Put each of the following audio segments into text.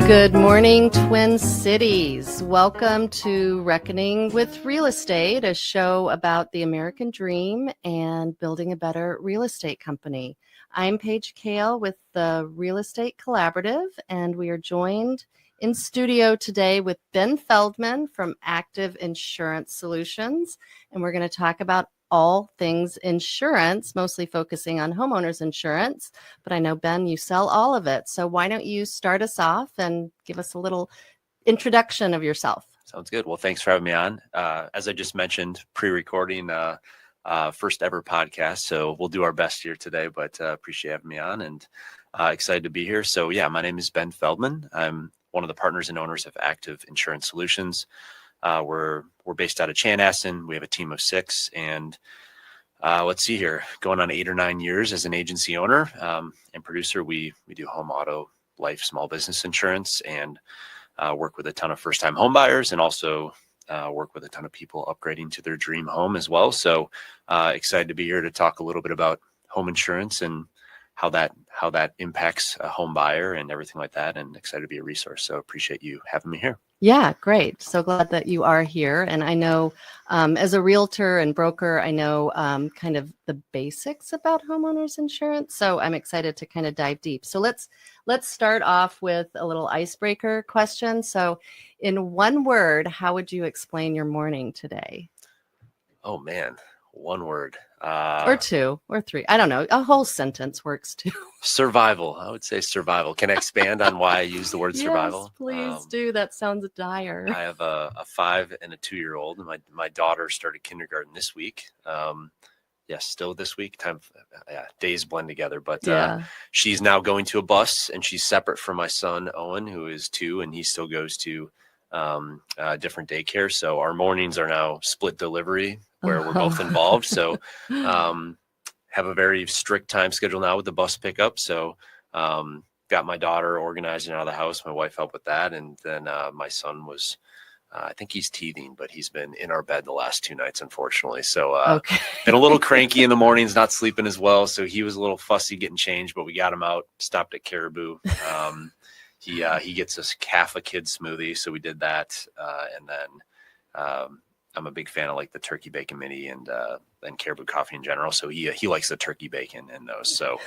Good morning, Twin Cities. Welcome to Reckoning with Real Estate, a show about the American dream and building a better real estate company. I'm Paige Kale with the Real Estate Collaborative, and we are joined in studio today with Ben Feldman from Active Insurance Solutions, and we're going to talk about all things insurance, mostly focusing on homeowners insurance. But I know, Ben, you sell all of it. So why don't you start us off and give us a little introduction of yourself? Sounds good. Well, thanks for having me on. As I just mentioned, pre-recording first ever podcast. So we'll do our best here today, but appreciate having me on and excited to be here. So yeah, my name is Ben Feldman. I'm one of the partners and owners of Active Insurance Solutions. We're based out of Chanhassen. We have a team of 6, and let's see here, going on 8 or 9 years as an agency owner and producer. We do home, auto, life, small business insurance, and work with a ton of first-time home buyers, and also work with a ton of people upgrading to their dream home as well. So excited to be here to talk a little bit about home insurance and how that impacts a home buyer and everything like that, and excited to be a resource. So appreciate you having me here. Yeah, great. So glad that you are here. And I know as a realtor and broker, I know kind of the basics about homeowners insurance. So I'm excited to kind of dive deep. So let's start off with a little icebreaker question. So in one word, how would you explain your morning today? Oh man, one word. Or 2 or 3. I don't know. A whole sentence works too. Survival. I would say survival. Can I expand on why I use the word survival? Yes, please do. That sounds dire. I have a 5 and a 2-year-old, and my daughter started kindergarten this week. Yes, still this week. Days blend together, but she's now going to a bus, and she's separate from my son Owen, who is 2, and he still goes to different daycare. So our mornings are now split delivery, where we're both involved. So have a very strict time schedule now with the bus pickup. So got my daughter organizing out of the house. My wife helped with that. And then my son was, I think he's teething, but he's been in our bed the last 2 nights, unfortunately. So been a little cranky in the mornings, not sleeping as well. So he was a little fussy getting changed, but we got him out, stopped at Caribou. He gets us half a kid smoothie. So we did that. And then I'm a big fan of like the turkey bacon mini and Caribou coffee in general. So he likes the turkey bacon and those. So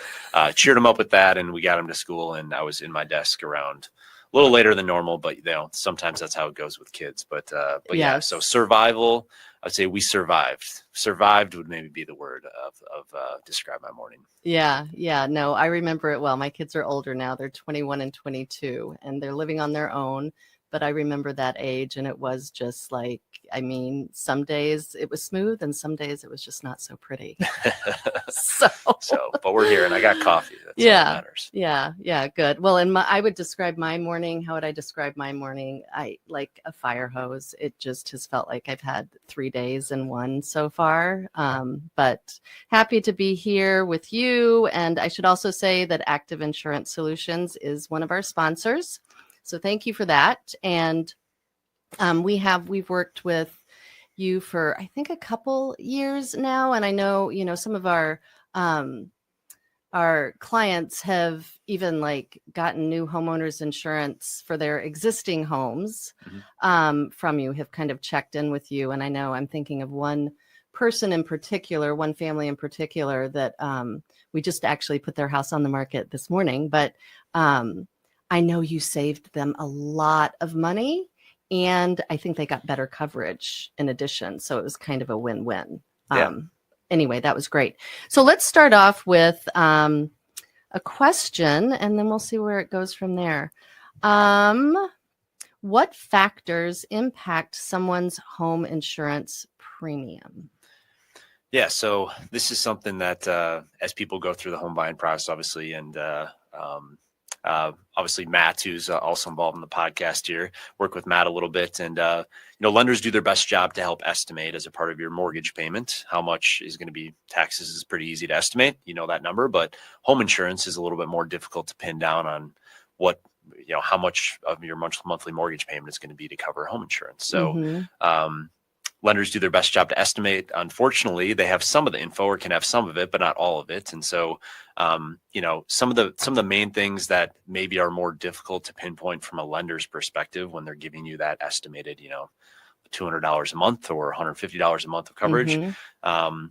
cheered him up with that, and we got him to school, and I was in my desk around a little later than normal, but sometimes that's how it goes with kids. But yeah, so survival, I'd say we survived. Survived would maybe be the word of describe my morning. Yeah. No, I remember it well. My kids are older now. They're 21 and 22, and they're living on their own. But I remember that age, and it was just like, I mean, some days it was smooth and some days it was just not so pretty. But we're here, and I got coffee. That's all that matters. Yeah, good. Well, I would describe my morning. How would I describe my morning? I like a fire hose. It just has felt like I've had 3 days in one so far. But happy to be here with you. And I should also say that Active Insurance Solutions is one of our sponsors. So thank you for that. And we've worked with you for, I think, a couple years now. And I know, some of our clients have even like gotten new homeowners insurance for their existing homes from you, have kind of checked in with you. And I know I'm thinking of one person in particular, one family in particular that we just actually put their house on the market this morning. But I know you saved them a lot of money, and I think they got better coverage in addition. So it was kind of a win-win. Anyway, that was great. So let's start off with a question, and then we'll see where it goes from there. What factors impact someone's home insurance premium? Yeah, so this is something that as people go through the home buying process, obviously, and obviously Matt, who's also involved in the podcast here, work with Matt a little bit. And, lenders do their best job to help estimate as a part of your mortgage payment. How much is going to be taxes is pretty easy to estimate, that number, but home insurance is a little bit more difficult to pin down on what, how much of your monthly mortgage payment is going to be to cover home insurance. So, lenders do their best job to estimate. Unfortunately, they have some of the info or can have some of it, but not all of it. And so, some of the main things that maybe are more difficult to pinpoint from a lender's perspective when they're giving you that estimated, $200 a month or $150 a month of coverage. Mm-hmm.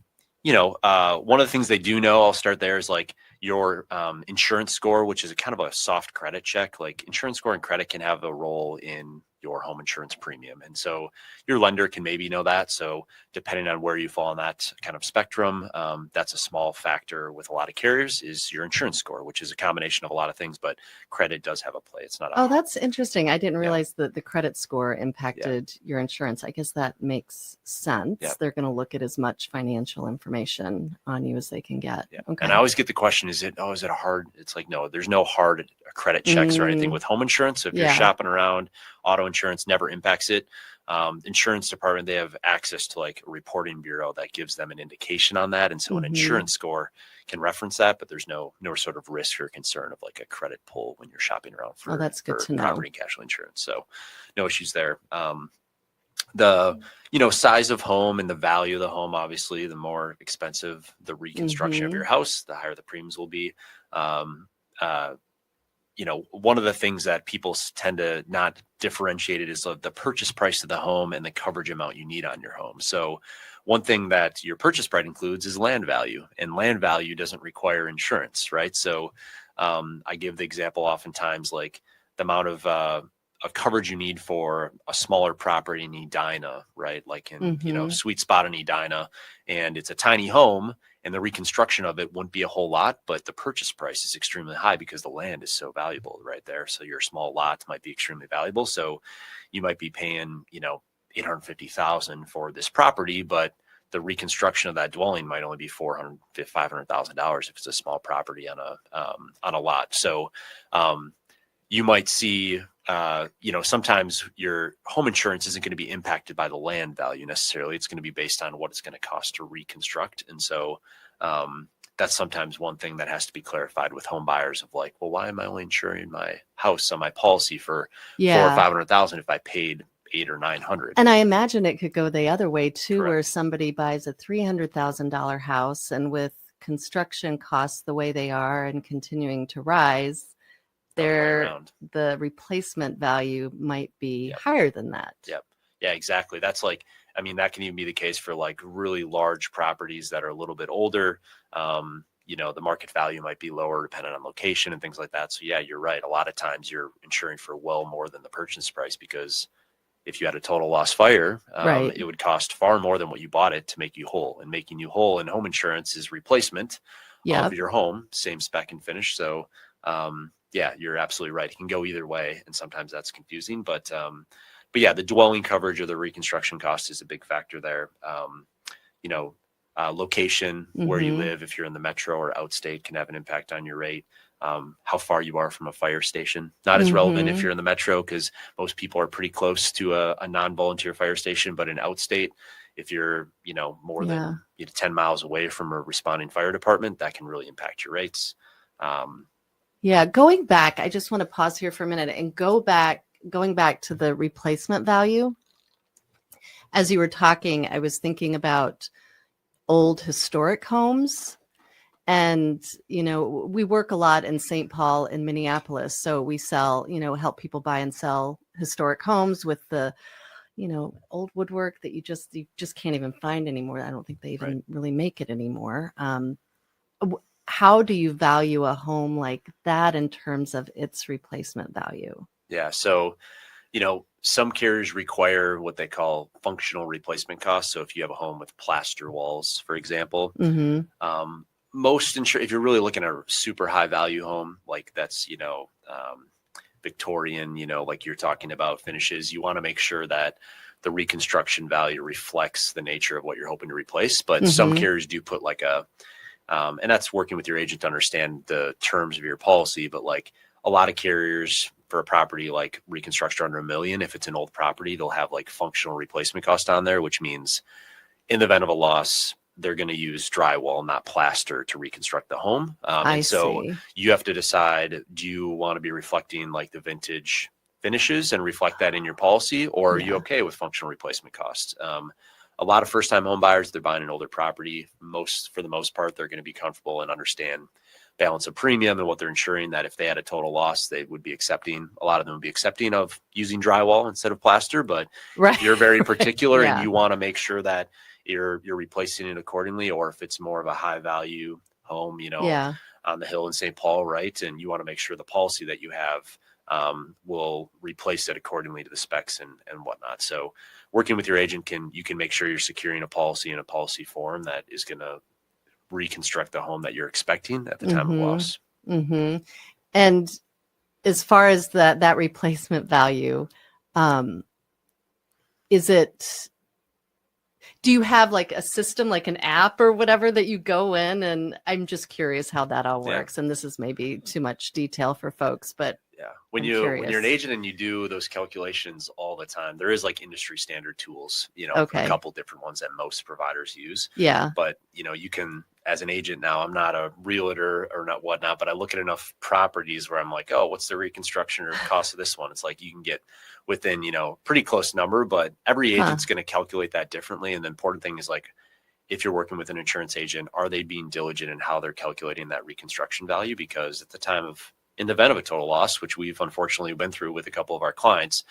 One of the things they do know, I'll start there, is like your insurance score, which is a kind of a soft credit check. Like insurance score and credit can have a role in your home insurance premium. And so your lender can maybe know that. So depending on where you fall on that kind of spectrum, that's a small factor with a lot of carriers is your insurance score, which is a combination of a lot of things, but credit does have a play. It's not. Oh, that's interesting. I didn't realize that the credit score impacted your insurance. I guess that makes sense. Yeah. They're going to look at as much financial information on you as they can get. Yeah. Okay. And I always get the question, is it a hard? It's like, no, there's no hard credit checks or anything with home insurance. So if you're shopping around, auto insurance never impacts it. Insurance department, they have access to like a reporting bureau that gives them an indication on that. And so an insurance score can reference that, but there's no sort of risk or concern of like a credit pull when you're shopping around for, that's good to know. Property and casualty insurance. So no issues there. The size of home and the value of the home, obviously, the more expensive the reconstruction of your house, the higher the premiums will be. One of the things that people tend to not differentiate it is the purchase price of the home and the coverage amount you need on your home. So one thing that your purchase price includes is land value, and land value doesn't require insurance, right? So I give the example oftentimes like the amount of coverage you need for a smaller property in Edina, right? Like in, sweet spot in Edina, and it's a tiny home and the reconstruction of it wouldn't be a whole lot, but the purchase price is extremely high because the land is so valuable right there. So your small lot might be extremely valuable. So you might be paying, $850,000 for this property, but the reconstruction of that dwelling might only be $400,000 to $500,000 if it's a small property on a lot. So you might see, sometimes your home insurance isn't going to be impacted by the land value necessarily. It's going to be based on what it's going to cost to reconstruct. And so that's sometimes one thing that has to be clarified with home buyers of like, well, why am I only insuring my house on my policy for $400,000 or $500,000 if I paid $800,000 or $900,000? And I imagine it could go the other way too, Correct. where somebody buys a $300,000 house, and with construction costs the way they are and continuing to rise, the replacement value might be higher than that. Yep. Yeah, exactly. That's like, that can even be the case for like really large properties that are a little bit older. The market value might be lower depending on location and things like that. So yeah, you're right. A lot of times you're insuring for well more than the purchase price, because if you had a total loss fire, it would cost far more than what you bought it to make you whole. And making you whole in home insurance is replacement of your home, same spec and finish. So yeah, you're absolutely right. It can go either way, and sometimes that's confusing. But yeah, the dwelling coverage or the reconstruction cost is a big factor there. Location, where you live, if you're in the metro or outstate, can have an impact on your rate. How far you are from a fire station, not as relevant if you're in the metro, because most people are pretty close to a non-volunteer fire station. But in outstate, if you're more than 10 miles away from a responding fire department, that can really impact your rates. Going back, I just want to pause here for a minute and going back to the replacement value. As you were talking, I was thinking about old historic homes. And, we work a lot in St. Paul and Minneapolis. So we sell, help people buy and sell historic homes with the, old woodwork that you just can't even find anymore. I don't think they even really make it anymore. How do you value a home like that in terms of its replacement value? Yeah. So, some carriers require what they call functional replacement costs. So if you have a home with plaster walls, for example, most if you're really looking at a super high value home, like that's, Victorian, like you're talking about finishes, you want to make sure that the reconstruction value reflects the nature of what you're hoping to replace. But some carriers do put like and that's working with your agent to understand the terms of your policy. But like a lot of carriers for a property like reconstruction under $1 million, if it's an old property, they'll have like functional replacement cost on there, which means in the event of a loss, they're going to use drywall, not plaster, to reconstruct the home. And so you have to decide, do you want to be reflecting like the vintage finishes and reflect that in your policy, or are you okay with functional replacement costs? a lot of first-time home buyers, they're buying an older property. For the most part, they're going to be comfortable and understand balance of premium and what they're insuring, that if they had a total loss, they would be accepting. A lot of them would be accepting of using drywall instead of plaster. But if you're very particular and you want to make sure that you're replacing it accordingly, or if it's more of a high value home, on the hill in St. Paul, right, and you want to make sure the policy that you have will replace it accordingly to the specs and whatnot. So working with your agent, you can make sure you're securing a policy in a policy form that is going to reconstruct the home that you're expecting at the time of loss. Mm-hmm. And as far as that replacement value, do you have like a system, like an app or whatever that you go in? And I'm just curious how that all works. And this is maybe too much detail for folks, but when you're an agent and you do those calculations all the time, there is like industry standard tools, a couple different ones that most providers use. Yeah. But you can, as an agent now, I'm not a realtor or not whatnot, but I look at enough properties where I'm like, oh, what's the reconstruction or cost of this one? It's like you can get within, pretty close number, but every agent's going to calculate that differently. And the important thing is, like, if you're working with an insurance agent, are they being diligent in how they're calculating that reconstruction value? Because in the event of a total loss, which we've unfortunately been through with a couple of our clients,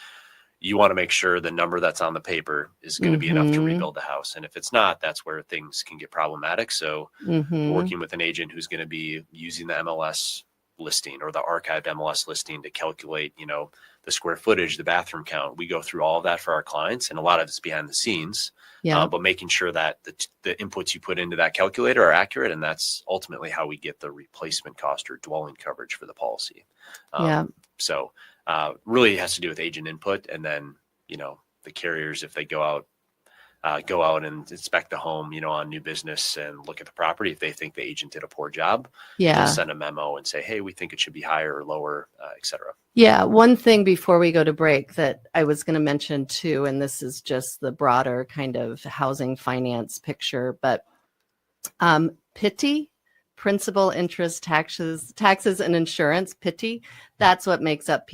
you want to make sure the number that's on the paper is going to be enough to rebuild the house. And if it's not, that's where things can get problematic. So working with an agent who's going to be using the MLS listing or the archived MLS listing to calculate, the square footage, the bathroom count, we go through all of that for our clients. And a lot of it's behind the scenes, but making sure that the inputs you put into that calculator are accurate. And that's ultimately how we get the replacement cost or dwelling coverage for the policy. So really it has to do with agent input. And then, the carriers, if they go out and inspect the home, on new business and look at the property, if they think the agent did a poor job, they'll send a memo and say, hey, we think it should be higher or lower, et cetera. Yeah. One thing before we go to break that I was going to mention too, and this is just the broader kind of housing finance picture, but PITI, principal, interest, taxes and insurance, PITI, that's what makes up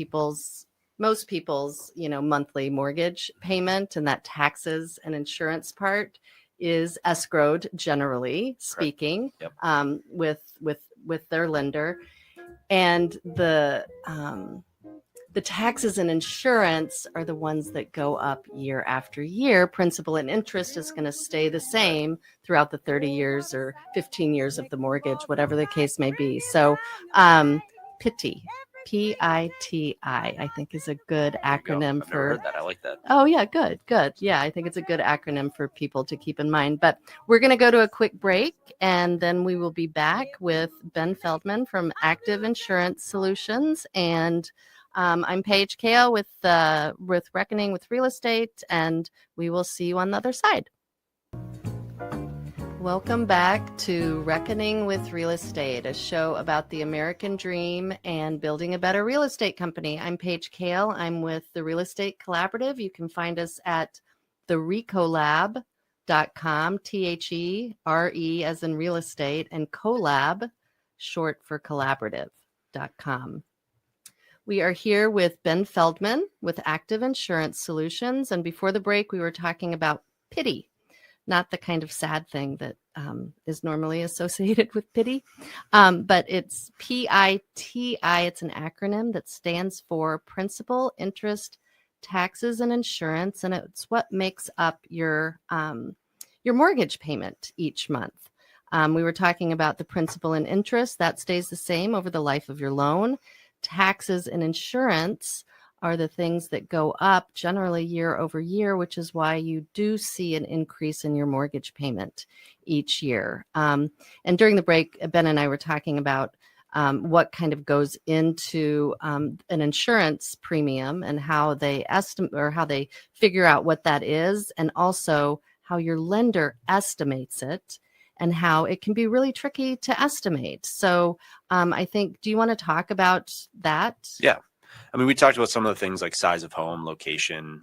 most people's, monthly mortgage payment, and that taxes and insurance part is escrowed, generally speaking, with their lender. And the taxes and insurance are the ones that go up year after year. Principal and interest is going to stay the same throughout the 30 years or 15 years of the mortgage, whatever the case may be. So PITI. PITI, I think, is a good acronym I've never heard that. I like that. Oh, yeah. Good. Yeah, I think it's a good acronym for people to keep in mind. But we're going to go to a quick break, and then we will be back with Ben Feldman from Active Insurance Solutions. And I'm Paige Kale with Reckoning with Real Estate, and we will see you on the other side. Welcome back to Reckoning with Real Estate, a show about the American dream and building a better real estate company. I'm Paige Kale. I'm with the Real Estate Collaborative. You can find us at therecolab.com, THERE as in real estate, and collab, short for collaborative.com. We are here with Ben Feldman with Active Insurance Solutions. And before the break, we were talking about PITI. Not the kind of sad thing that is normally associated with pity, but it's PITI. It's an acronym that stands for Principal, Interest, Taxes, and Insurance, and it's what makes up your mortgage payment each month. We were talking about the principal and interest. That stays the same over the life of your loan. Taxes and insurance are the things that go up generally year over year, which is why you do see an increase in your mortgage payment each year. And during the break, Ben and I were talking about what kind of goes into an insurance premium and how they estimate or how they figure out what that is, and also how your lender estimates it and how it can be really tricky to estimate. So I think, do you want to talk about that? Yeah. I mean, we talked about some of the things like size of home, location,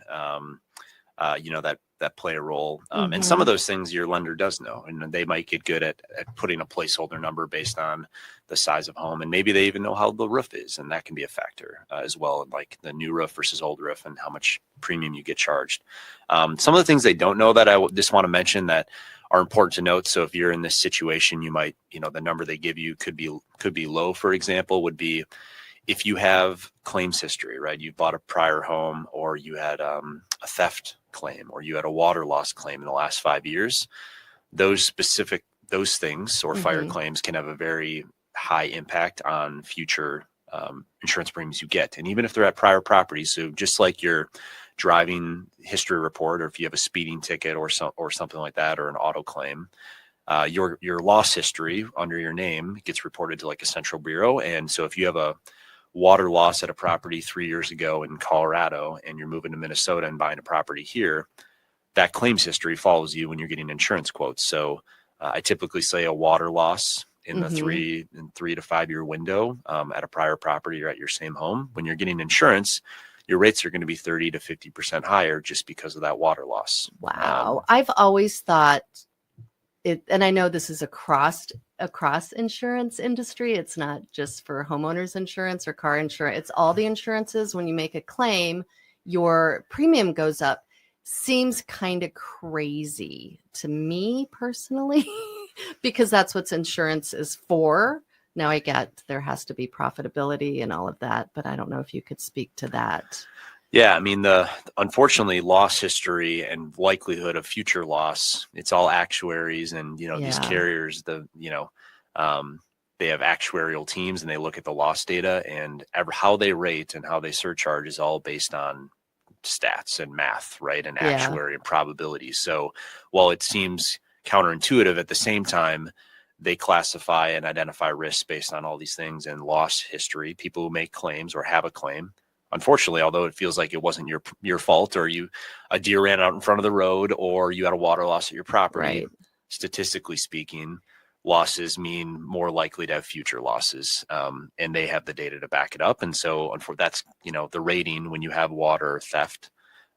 that play a role. And some of those things your lender does know, and they might get good at putting a placeholder number based on the size of home. And maybe they even know how the roof is, and that can be a factor as well, like the new roof versus old roof and how much premium you get charged. Some of the things they don't know that I just want to mention that are important to note. So if you're in this situation, you might, the number they give you could be low, for example, would be if you have claims history, right? You bought a prior home, or you had a theft claim, or you had a water loss claim in the last 5 years. Those things or fire claims can have a very high impact on future insurance premiums you get. And even if they're at prior properties, so just like your driving history report, or if you have a speeding ticket or something like that, or an auto claim, your loss history under your name gets reported to like a central bureau. And so if you have a water loss at a property 3 years ago in Colorado, and you're moving to Minnesota and buying a property here, that claims history follows you when you're getting insurance quotes. So I typically say a water loss in the 3 to 5 year window at a prior property or at your same home. When you're getting insurance, your rates are going to be 30 to 50% higher just because of that water loss. Wow. I've always thought it, and I know this is across insurance industry. It's not just for homeowners insurance or car insurance. It's all the insurances. When you make a claim, your premium goes up. Seems kind of crazy to me personally, because that's what insurance is for. Now I get there has to be profitability and all of that, but I don't know if you could speak to that. Yeah, I mean, unfortunately, loss history and likelihood of future loss, it's all actuaries, and these carriers, they have actuarial teams, and they look at the loss data, and how they rate and how they surcharge is all based on stats and math, right? And actuary and probability. So while it seems counterintuitive, at the same time, they classify and identify risks based on all these things, and loss history, people who make claims or have a claim. Unfortunately, although it feels like it wasn't your fault, or a deer ran out in front of the road, or you had a water loss at your property, statistically speaking, losses mean more likely to have future losses, and they have the data to back it up. And so that's the rating when you have water theft.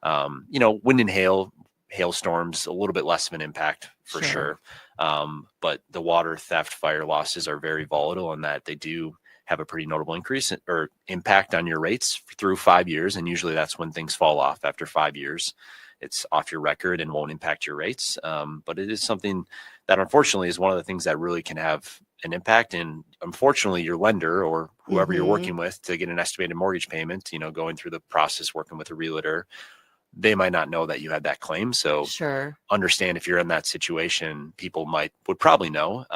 Wind and hailstorms, a little bit less of an impact for sure. But the water theft, fire losses are very volatile, in that they do have a pretty notable increase or impact on your rates through 5 years. And usually that's when things fall off. After 5 years, it's off your record and won't impact your rates. But it is something that unfortunately is one of the things that really can have an impact. And unfortunately, your lender or whoever you're working with to get an estimated mortgage payment, going through the process, working with a realtor, they might not know that you had that claim. So understand, if you're in that situation, people would probably know.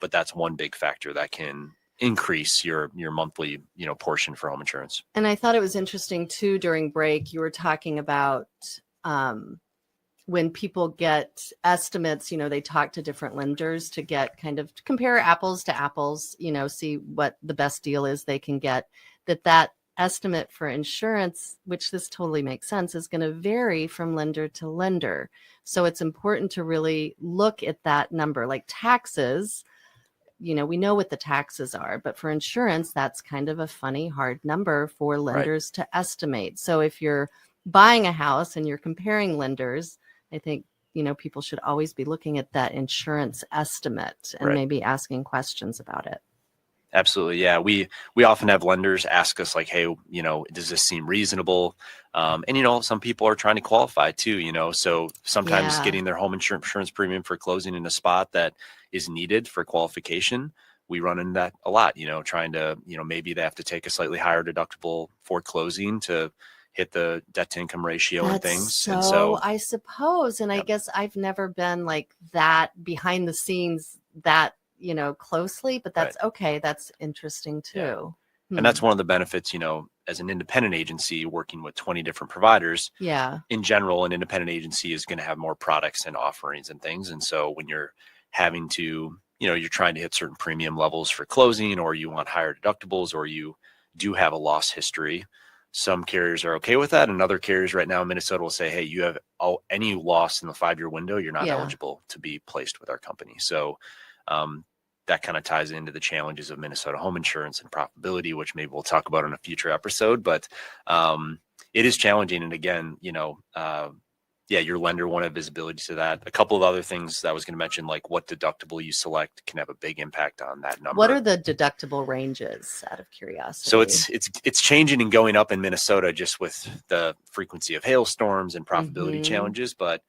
But that's one big factor that can increase your monthly, portion for home insurance. And I thought it was interesting too, during break, you were talking about when people get estimates, they talk to different lenders to get kind of compare apples to apples, see what the best deal is they can get, that estimate for insurance, which this totally makes sense, is going to vary from lender to lender. So it's important to really look at that number. Like taxes, we know what the taxes are, but for insurance, that's kind of a funny, hard number for lenders to estimate. So if you're buying a house and you're comparing lenders, I think, people should always be looking at that insurance estimate and maybe asking questions about it. Absolutely. Yeah. We often have lenders ask us like, hey, does this seem reasonable? And, some people are trying to qualify too, so sometimes getting their home insurance premium for closing in a spot that is needed for qualification, we run into that a lot, trying to, maybe they have to take a slightly higher deductible for closing to hit the debt to income ratio and things. And so I suppose, and I guess I've never been like that behind the scenes that, closely, but that's okay. That's interesting too. And that's one of the benefits, as an independent agency working with 20 different providers. In general, an independent agency is going to have more products and offerings and things. And so when you're having to, you're trying to hit certain premium levels for closing, or you want higher deductibles, or you do have a loss history, some carriers are okay with that. And other carriers right now in Minnesota will say, hey, you have any loss in the 5 year window, you're not eligible to be placed with our company. So, that kind of ties into the challenges of Minnesota home insurance and profitability, which maybe we'll talk about in a future episode. But it is challenging. And again, your lender won't have visibility to that. A couple of other things that I was going to mention, like what deductible you select can have a big impact on that number. What are the deductible ranges, out of curiosity? So it's changing and going up in Minnesota just with the frequency of hailstorms and profitability challenges. But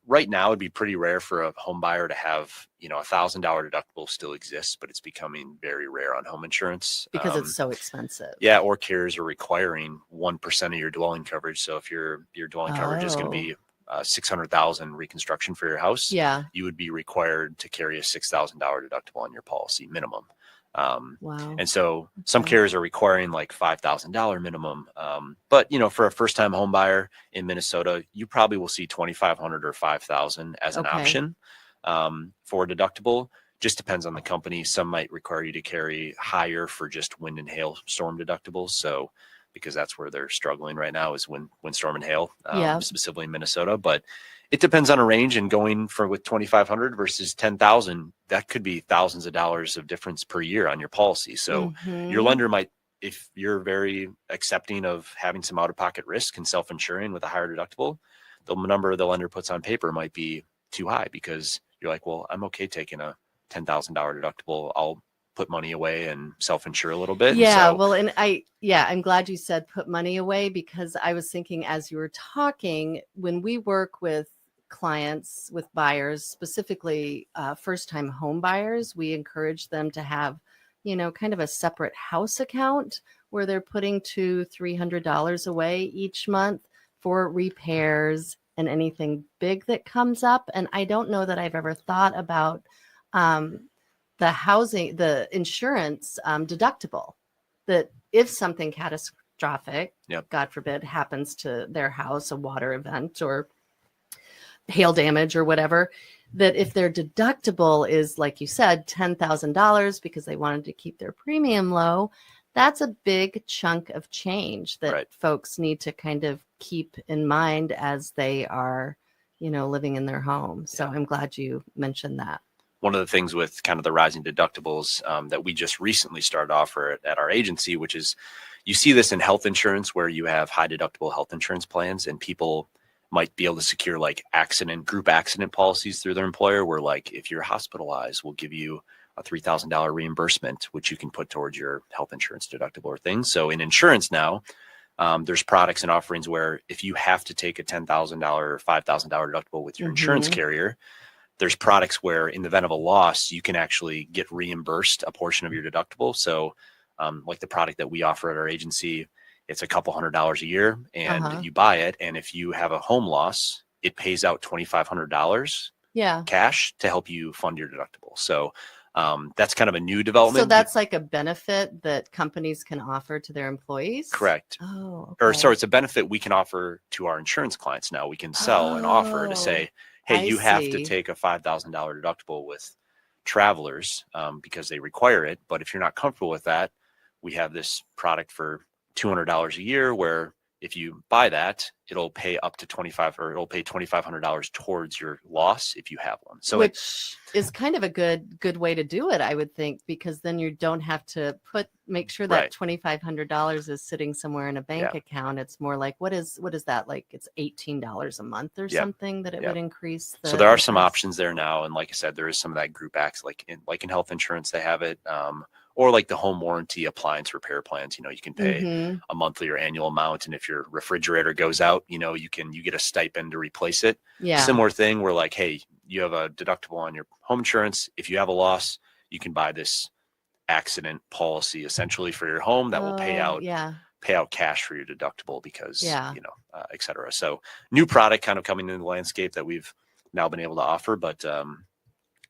right now it'd be pretty rare for a home buyer to have, $1,000 deductible still exists, but it's becoming very rare on home insurance. Because it's so expensive. Yeah, or carriers are requiring 1% of your dwelling coverage. So if your dwelling coverage is going to be 600,000 reconstruction for your house, you would be required to carry a $6,000 deductible on your policy minimum. Wow. And so some carriers are requiring like $5,000 minimum. But for a first time home buyer in Minnesota, you probably will see 2,500 or 5,000 as an option for deductible. Just depends on the company. Some might require you to carry higher for just wind and hail storm deductibles. So because that's where they're struggling right now is windstorm and hail, specifically in Minnesota. But it depends on a range, and going with 2,500 versus 10,000, that could be thousands of dollars of difference per year on your policy. So your lender might, if you're very accepting of having some out-of-pocket risk and self-insuring with a higher deductible, the number the lender puts on paper might be too high because you're like, well, I'm okay taking a $10,000 deductible. I'll put money away and self-insure a little bit. Yeah. I'm glad you said put money away, because I was thinking as you were talking, when we work with clients, with buyers, specifically first-time home buyers, we encourage them to have, kind of a separate house account where they're putting $200-$300 away each month for repairs and anything big that comes up. And I don't know that I've ever thought about the insurance deductible, that if something catastrophic, God forbid, happens to their house, a water event or hail damage or whatever, that if their deductible is, like you said, $10,000 because they wanted to keep their premium low, that's a big chunk of change that folks need to kind of keep in mind as they are, living in their home. So I'm glad you mentioned that. One of the things with kind of the rising deductibles that we just recently started off at our agency, which is you see this in health insurance where you have high deductible health insurance plans, and people might be able to secure like group accident policies through their employer, where like if you're hospitalized, we'll give you a $3,000 reimbursement, which you can put towards your health insurance deductible or things. So in insurance now, there's products and offerings where if you have to take a $10,000 or $5,000 deductible with your insurance carrier, there's products where in the event of a loss, you can actually get reimbursed a portion of your deductible. So like the product that we offer at our agency, it's a couple $100 a year, and you buy it. And if you have a home loss, it pays out $2,500 cash to help you fund your deductible. So that's kind of a new development. So that's like a benefit that companies can offer to their employees? Correct. Oh, okay. Or sorry, it's a benefit we can offer to our insurance clients now. We can sell and offer to say, hey, you have to take a $5,000 deductible with Travelers because they require it. But if you're not comfortable with that, we have this product for $200 a year where if you buy that, it'll pay up to it'll pay $2,500 towards your loss if you have one. So which is kind of a good way to do it, I would think, because then you don't have to make sure that $2,500 is sitting somewhere in a bank account. It's more like, what is that? Like it's $18 a month or something that it would increase. So there are some options there now. And like I said, there is some of that group acts, like in health insurance, they have it. Or like the home warranty appliance repair plans, you can pay a monthly or annual amount. And if your refrigerator goes out, you get a stipend to replace it. Yeah. Similar thing where like, hey, you have a deductible on your home insurance. If you have a loss, you can buy this accident policy essentially for your home that will pay out cash for your deductible because, et cetera. So new product kind of coming into the landscape that we've now been able to offer, but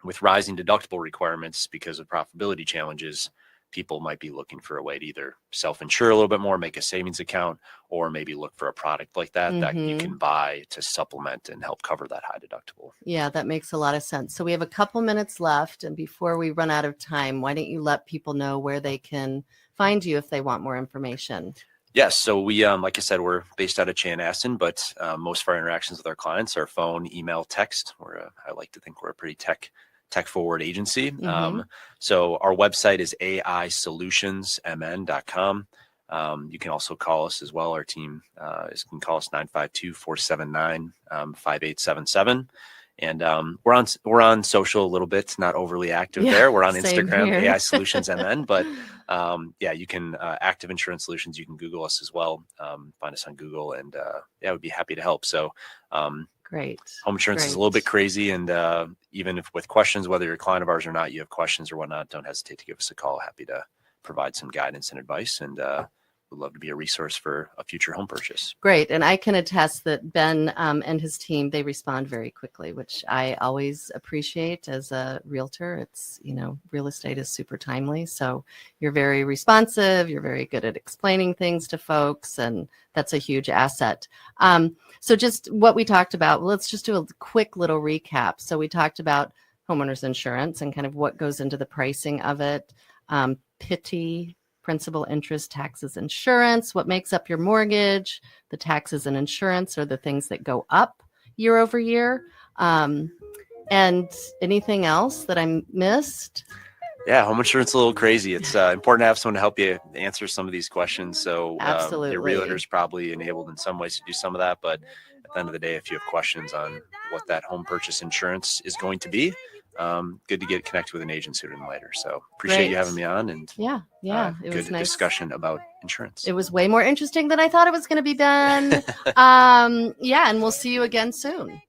with rising deductible requirements because of profitability challenges, people might be looking for a way to either self-insure a little bit more, make a savings account, or maybe look for a product like that that you can buy to supplement and help cover that high deductible. Yeah, that makes a lot of sense. So we have a couple minutes left. And before we run out of time, why don't you let people know where they can find you if they want more information? Yes. So we, like I said, we're based out of Chanhassen, but most of our interactions with our clients are phone, email, text. I like to think we're a pretty tech forward agency. So our website is AIsolutionsmn.com. You can also call us as well. Our team can call us 952-479-5877. And we're on social a little bit, not overly active there. We're on Instagram, here. AI Solutions MN, but you can Active Insurance Solutions. You can Google us as well. Find us on Google, and we'd be happy to help. So great. Home insurance is a little bit crazy, and even if with questions, whether you're a client of ours or not, you have questions or whatnot, don't hesitate to give us a call. Happy to provide some guidance and advice, and would love to be a resource for a future home purchase. Great. And I can attest that Ben and his team, they respond very quickly, which I always appreciate as a realtor. It's, real estate is super timely. So you're very responsive. You're very good at explaining things to folks. And that's a huge asset. So just what we talked about, let's just do a quick little recap. So we talked about homeowners insurance and kind of what goes into the pricing of it. PITI, principal, interest, taxes, insurance, what makes up your mortgage. The taxes and insurance are the things that go up year over year. And anything else that I missed? Yeah, home insurance is a little crazy. It's important to have someone to help you answer some of these questions. So absolutely, your realtor's probably enabled in some ways to do some of that. But at the end of the day, if you have questions on what that home purchase insurance is going to be, good to get connected with an agent sooner than later. So appreciate you having me on, and it was nice discussion about insurance. It was way more interesting than I thought it was going to be, Ben. And we'll see you again soon.